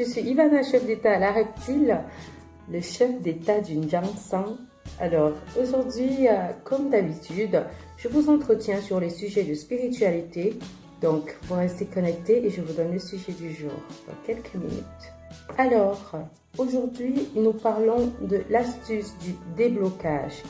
suis Ivana, chef d'État à la Reptile, le chef d'État d'une Jiangshan. Alors, aujourd'hui, comme d'habitude, je vous entretiens sur les sujets de spiritualité. Donc, vous restez connectés et je vous donne le sujet du jour dans quelques minutes. Alors, aujourd'hui, nous parlons de l'astuce du déblocage.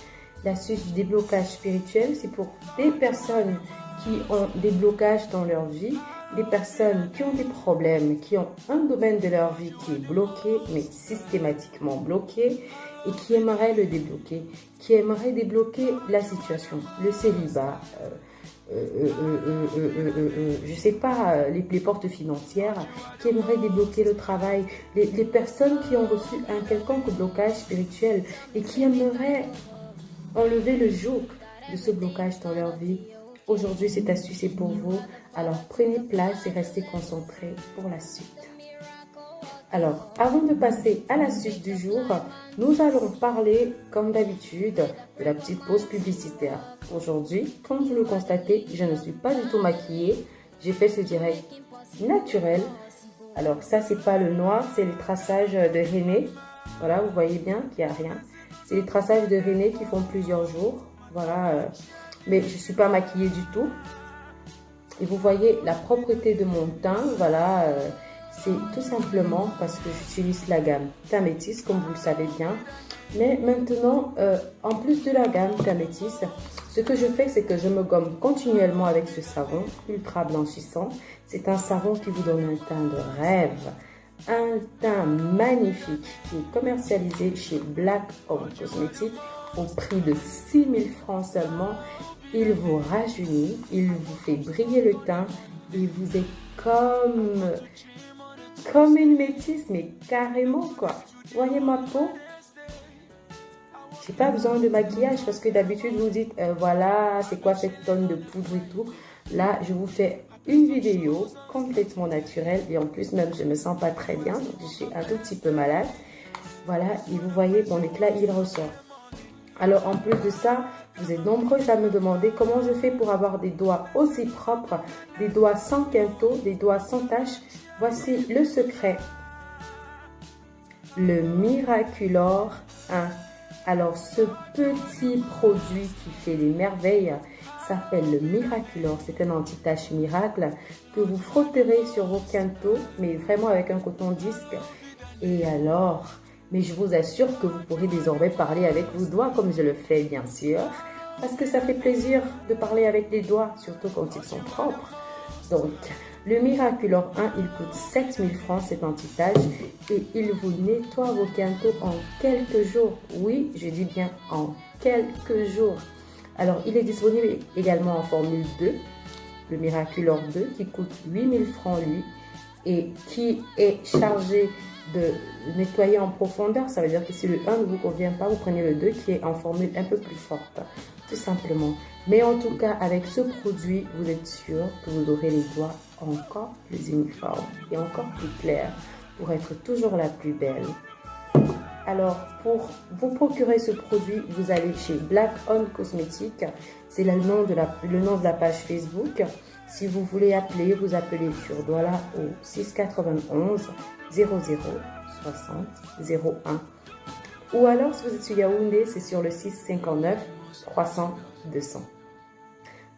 L'astuce du déblocage spirituel, c'est pour des personnes qui ont des blocages dans leur vie, des personnes qui ont des problèmes, qui ont un domaine de leur vie qui est bloqué, mais systématiquement bloqué, et qui aimeraient le débloquer, qui aimeraient débloquer la situation, le célibat, je sais pas, les portes financières, qui aimeraient débloquer le travail, les personnes qui ont reçu un quelconque blocage spirituel et qui aimeraient enlever le joug de ce blocage dans leur vie. Aujourd'hui, cette astuce est pour vous. Alors, prenez place et restez concentrés pour la suite. Alors, avant de passer à l'astuce du jour, nous allons parler, comme d'habitude, de la petite pause publicitaire. Aujourd'hui, comme vous le constatez, je ne suis pas du tout maquillée. J'ai fait ce direct naturel. Alors, ça, c'est pas le noir, c'est les traçages de René. Voilà, vous voyez bien qu'il n'y a rien. C'est les traçages de René qui font plusieurs jours. Voilà, mais je ne suis pas maquillée du tout. Et vous voyez la propreté de mon teint, voilà, c'est tout simplement parce que j'utilise la gamme Teint Métis, comme vous le savez bien. Mais maintenant, en plus de la gamme Teint Métis, ce que je fais, c'est que je me gomme continuellement avec ce savon ultra blanchissant. C'est un savon qui vous donne un teint de rêve. Un teint magnifique qui est commercialisé chez Black Home Cosmetics au prix de 6 000 francs seulement. Il vous rajeunit, il vous fait briller le teint, il vous est comme une métisse, mais carrément quoi. Voyez ma peau? J'ai pas besoin de maquillage parce que d'habitude vous dites voilà, c'est quoi cette tonne de poudre et tout. Là, je vous fais une vidéo complètement naturelle et en plus même je me sens pas très bien, donc je suis un tout petit peu malade. Voilà, et vous voyez mon éclat il ressort. Alors en plus de ça, vous êtes nombreux à me demander comment je fais pour avoir des doigts aussi propres, des doigts sans quinto, des doigts sans taches. Voici le secret, le Miraculor 1. Alors ce petit produit qui fait des merveilles s'appelle le Miraculor. C'est un anti-tache miracle que vous frotterez sur vos quintaux, mais vraiment avec un coton-disque. Et alors, mais je vous assure que vous pourrez désormais parler avec vos doigts comme je le fais bien sûr, parce que ça fait plaisir de parler avec les doigts, surtout quand ils sont propres. Donc, le Miraculor 1, il coûte 7 000 francs cet anti-tache et il vous nettoie vos quintaux en quelques jours. Oui, je dis bien en quelques jours. Alors, il est disponible également en formule 2, le Miraculor 2, qui coûte 8 000 francs lui et qui est chargé de nettoyer en profondeur. Ça veut dire que si le 1 ne vous convient pas, vous prenez le 2 qui est en formule un peu plus forte, tout simplement. Mais en tout cas, avec ce produit, vous êtes sûr que vous aurez les doigts encore plus uniformes et encore plus clairs pour être toujours la plus belle. Alors, pour vous procurer ce produit, vous allez chez Black Home Cosmetics. C'est le nom de la page Facebook. Si vous voulez appeler, vous appelez sur Douala au 691 00 60 01. Ou alors, si vous êtes sur Yaoundé, c'est sur le 659 300 200.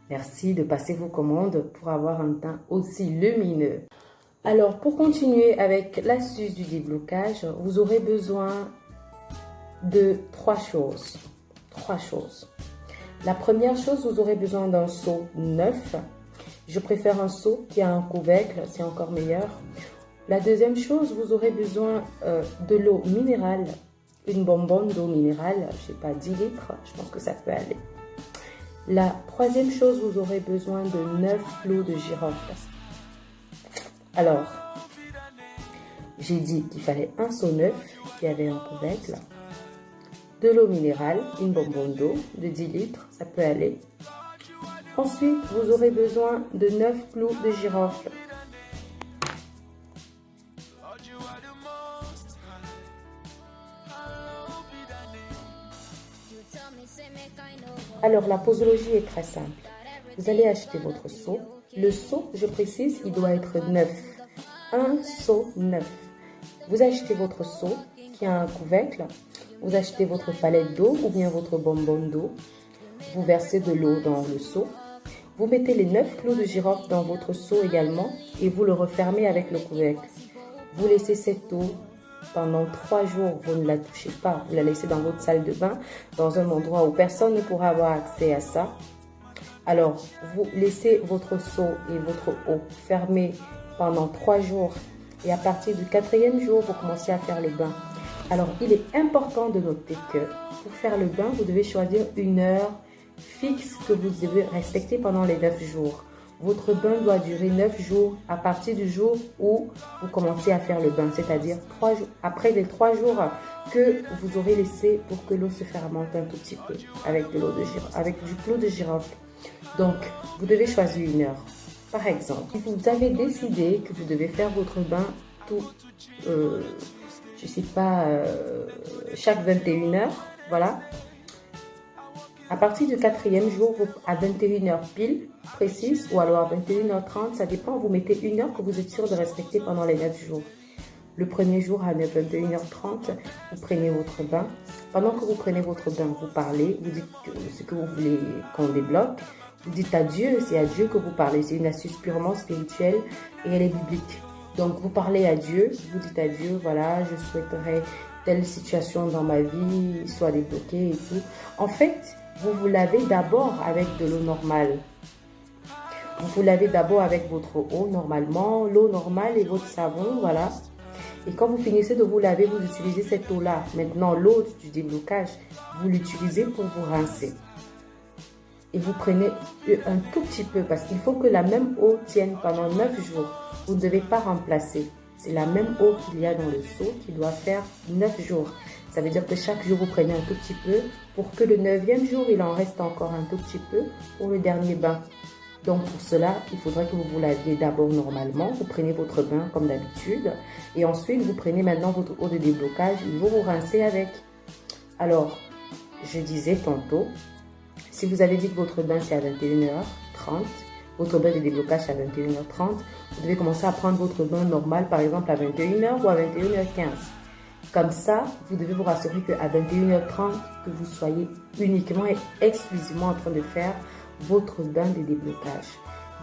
Merci de passer vos commandes pour avoir un teint aussi lumineux. Alors, pour continuer avec l'astuce du déblocage, vous aurez besoin de trois choses. La première chose, vous aurez besoin d'un seau neuf. Je préfère un seau qui a un couvercle, c'est encore meilleur. La deuxième chose, vous aurez besoin de l'eau minérale, une bonbonne d'eau minérale, je sais pas, 10 litres, je pense que ça peut aller. La troisième chose, vous aurez besoin de 9 clous de girofle. Alors, j'ai dit qu'il fallait un seau neuf qui avait un couvercle, de l'eau minérale, une bonbonne d'eau de 10 litres, ça peut aller. Ensuite, vous aurez besoin de 9 clous de girofle. Alors, la posologie est très simple. Vous allez acheter votre seau. Le seau, je précise, il doit être neuf. Un seau neuf. Vous achetez votre seau qui a un couvercle, vous achetez votre palette d'eau ou bien votre bonbonne d'eau, vous versez de l'eau dans le seau, vous mettez les 9 clous de girofle dans votre seau également et vous le refermez avec le couvercle. Vous laissez cette eau pendant 3 jours, vous ne la touchez pas, vous la laissez dans votre salle de bain, dans un endroit où personne ne pourra avoir accès à ça. Alors, vous laissez votre seau et votre eau fermés pendant 3 jours et à partir du 4e jour, vous commencez à faire le bain. Alors, il est important de noter que pour faire le bain, vous devez choisir une heure fixe que vous devez respecter pendant les 9 jours. Votre bain doit durer 9 jours à partir du jour où vous commencez à faire le bain, c'est-à-dire 3 jours, après les 3 jours que vous aurez laissé pour que l'eau se fermente un tout petit peu avec de l'eau de girofle, avec du clou de girofle. Donc, vous devez choisir une heure. Par exemple, si vous avez décidé que vous devez faire votre bain tout, je sais pas, chaque 21 heures, voilà. À partir du 4e jour, à 21h pile, précise, ou alors à 21h30, ça dépend, vous mettez une heure que vous êtes sûr de respecter pendant les 9 jours. Le premier jour à 21h30, vous prenez votre bain. Pendant que vous prenez votre bain, vous parlez, vous dites ce que vous voulez qu'on débloque. Vous dites à Dieu, c'est à Dieu que vous parlez. C'est une astuce purement spirituelle et elle est biblique. Donc, vous parlez à Dieu, vous dites à Dieu, voilà, je souhaiterais telle situation dans ma vie soit débloquée et tout. En fait, vous vous lavez d'abord avec de l'eau normale. Vous vous lavez d'abord avec votre eau normalement, l'eau normale et votre savon, voilà. Et quand vous finissez de vous laver, vous utilisez cette eau-là. Maintenant, l'eau du déblocage, vous l'utilisez pour vous rincer. Et vous prenez un tout petit peu parce qu'il faut que la même eau tienne pendant 9 jours. Vous ne devez pas remplacer. C'est la même eau qu'il y a dans le seau qui doit faire 9 jours. Ça veut dire que chaque jour, vous prenez un tout petit peu pour que le 9e jour, il en reste encore un tout petit peu pour le dernier bain. Donc, pour cela, il faudrait que vous vous laviez d'abord normalement. Vous prenez votre bain comme d'habitude. Et ensuite, vous prenez maintenant votre eau de déblocage. Et vous vous rincez avec. Alors, je disais tantôt, si vous avez dit que votre bain, c'est à 21h30, votre bain de déblocage c'est à 21h30, vous devez commencer à prendre votre bain normal, par exemple à 21h ou à 21h15. Comme ça, vous devez vous rassurer qu'à 21h30, que vous soyez uniquement et exclusivement en train de faire votre bain de déblocage.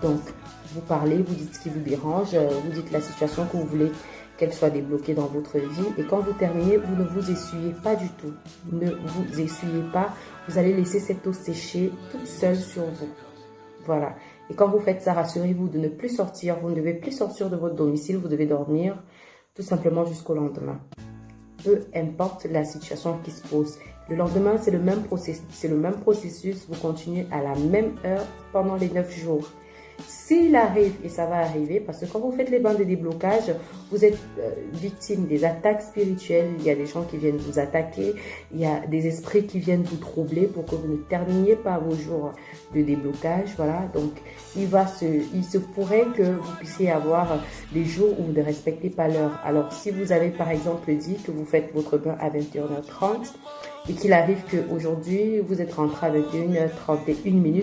Donc, vous parlez, vous dites ce qui vous dérange, vous dites la situation que vous voulez qu'elle soit débloquée dans votre vie. Et quand vous terminez, vous ne vous essuyez pas du tout. Ne vous essuyez pas. Vous allez laisser cette eau sécher toute seule sur vous. Voilà. Et quand vous faites ça, rassurez-vous de ne plus sortir. Vous ne devez plus sortir de votre domicile. Vous devez dormir tout simplement jusqu'au lendemain. Peu importe la situation qui se pose. Le lendemain, c'est le même processus. Vous continuez à la même heure pendant les 9 jours. S'il arrive, et ça va arriver, parce que quand vous faites les bains de déblocage, vous êtes victime des attaques spirituelles. Il y a des gens qui viennent vous attaquer. Il y a des esprits qui viennent vous troubler pour que vous ne terminiez pas vos jours de déblocage. Voilà, donc il se pourrait que vous puissiez avoir des jours où vous ne respectez pas l'heure. Alors, si vous avez par exemple dit que vous faites votre bain à 21h30, et qu'il arrive qu'aujourd'hui, vous êtes rentré à 21h31,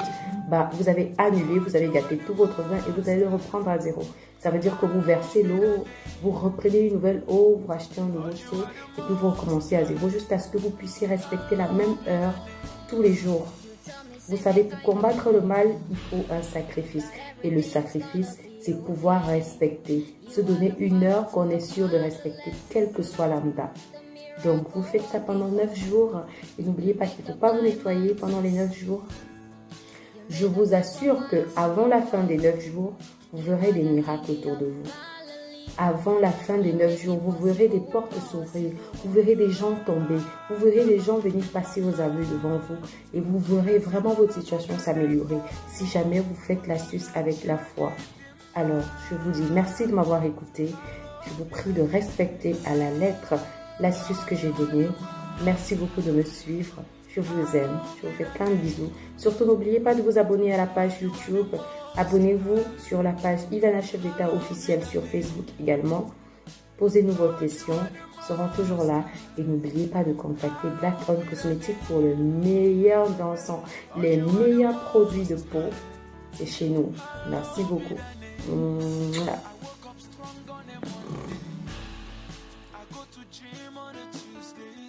bah, vous avez annulé, vous avez gâté tout votre bain et vous allez le reprendre à zéro. Ça veut dire que vous versez l'eau, vous reprenez une nouvelle eau, vous rachetez un nouveau seau et puis vous recommencez à zéro jusqu'à ce que vous puissiez respecter la même heure tous les jours. Vous savez, pour combattre le mal, il faut un sacrifice. Et le sacrifice, c'est pouvoir respecter, se donner une heure qu'on est sûr de respecter, quelle que soit lambda. Donc, vous faites ça pendant 9 jours et n'oubliez pas qu'il ne faut pas vous nettoyer pendant les 9 jours. Je vous assure qu'avant la fin des 9 jours, vous verrez des miracles autour de vous. Avant la fin des 9 jours, vous verrez des portes s'ouvrir, vous verrez des gens tomber, vous verrez des gens venir passer aux aveux devant vous et vous verrez vraiment votre situation s'améliorer si jamais vous faites l'astuce avec la foi. Alors, je vous dis merci de m'avoir écouté. Je vous prie de respecter à la lettre l'astuce que j'ai donnée. Merci beaucoup de me suivre. Je vous aime. Je vous fais plein de bisous. Surtout, n'oubliez pas de vous abonner à la page YouTube. Abonnez-vous sur la page Ivana Chef d'État officielle sur Facebook également. Posez-nous vos questions. Nous serons toujours là. Et n'oubliez pas de contacter Black On Cosmétiques pour le meilleur d'encens, les meilleurs produits de peau. C'est chez nous. Merci beaucoup. Mouah. to gym on a Tuesday.